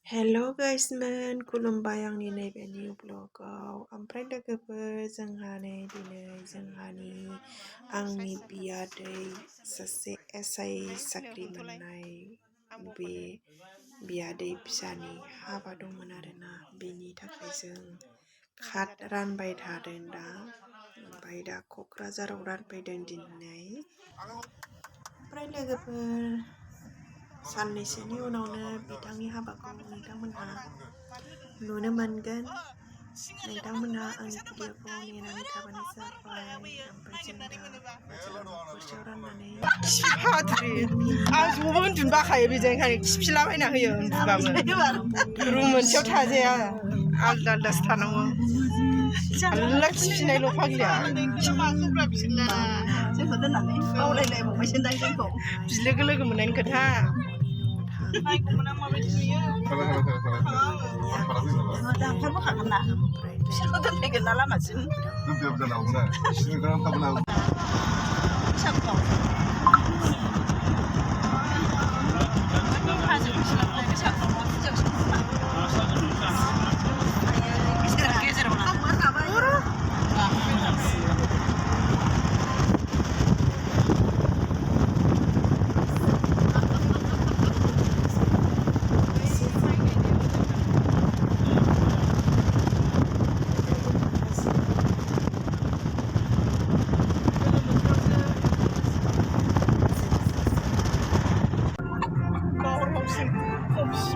Hello guysman, खुलुमबाय आंनि नैबे निउ ब्लगाव। ओमफ्राय लोगोफोर जोंहा नै दिनै जोंहानि आंनि बियादै सासे SI साख्रि मोननाय बे बियादै फिसानि हाबा दंमोन आरोना, बेनि थाखाय जों कार्ड रानबाय थादों दा। ओमफ्राय दा क'क्राझाराव रानफैदों दिनै। ओमफ्राय लोगोफोर साननैसोनि उनावनो बिथांनि हाबाखौ नोंथांमोनहा नुनो मोनगोन। नोंथांमोनहा आंनि भिडिअखौ नेनानै थाबानो जाबाय। ओमफ्राय जों दा न'खरसेयाव राननानै आं ज'बो उन्दुनो बाखायो बेजों ओंखायनो खिफिलाबायना होयो उन्दुबाबो। रुम मोनसेयाव थाजाया, आलदा आलदासो थानांगौ। आलदा खिफिनायल' फाग्लिया। जोंखौ दोननानै बावलायलायबावबायसो दां जोंखौ। बिलोगो लोगो मोननायनि खोथा। दानथारबोखागोन ना बिसोरखौ दोनफैगोन ना लामासिम।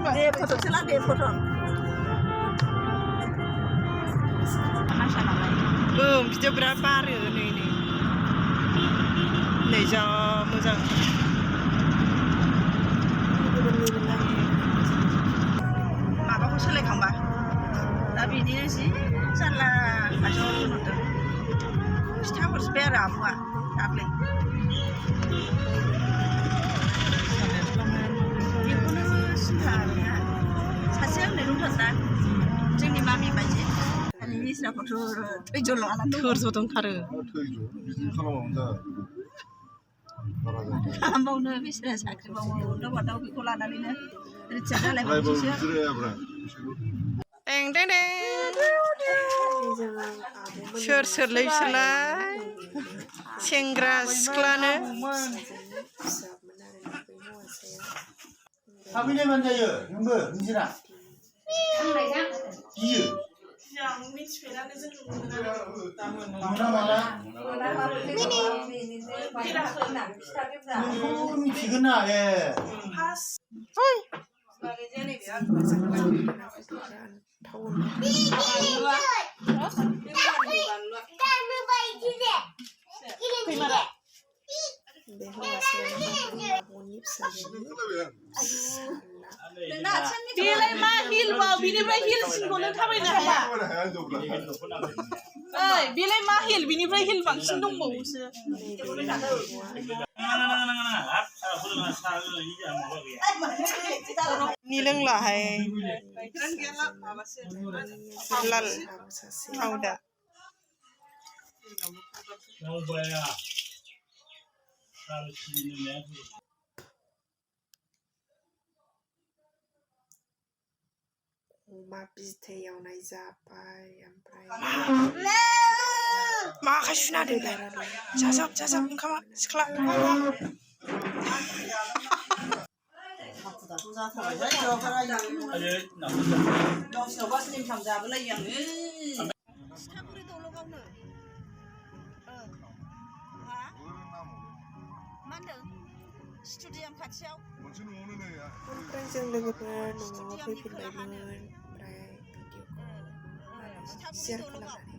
दे फट'सो ला दे फट'। बिदियाव बिराद बारो नै जा मोजां। माबाखौ सोलायखांबा दा बिदिनो जि जारला खाथियाव होनहरदों खिथाहरजोब्बाय आरो आब'आ दाख्लै। बेखौनो सिन्था आरोना सासेया होननाय दंथारोना जोंनि मामि बायदि निजिराखौथ' थैज' लानानै थोरज' दंथारो। खालामबावनो बिसोरो साख्रि मावो दावा दाउ बेखौ लानानैनो रिटायार जालायबावनोसैसो। टें टें टें। सोर सोरलै बिसोरलाय सेंग्रा सिख्लानो। थाफैलायबानो जायो नोंबो निजिरा गियो मोना माला नोंखौ मिथिगोन ना ए बेलाय मा हिलबाव बिनिफ्राय हिलसिनखौ नों थाबायनो हाया। ओइ बेलाय मा हिल बिनिफ्राय हिल बांसिन दंबावोसो। नि लोंलाहाय लाल आवदा। अमा बिथै एवनाय जाबाय। ओमफ्राय मा आखाइ सुना दोनलाय जाजाब ओंखामा सिख्ला। गावसिनावबा सिलिंथाम जाबोलायो आङो। सिथागुरि दल'गावनो मा होनदों स्टुडियाम खाथियाव। ओमफ्राय जों लोगोफोर न'आव फैफिनबायमोन। ओमफ्राय भिडिअखौ शेयार खालामनानै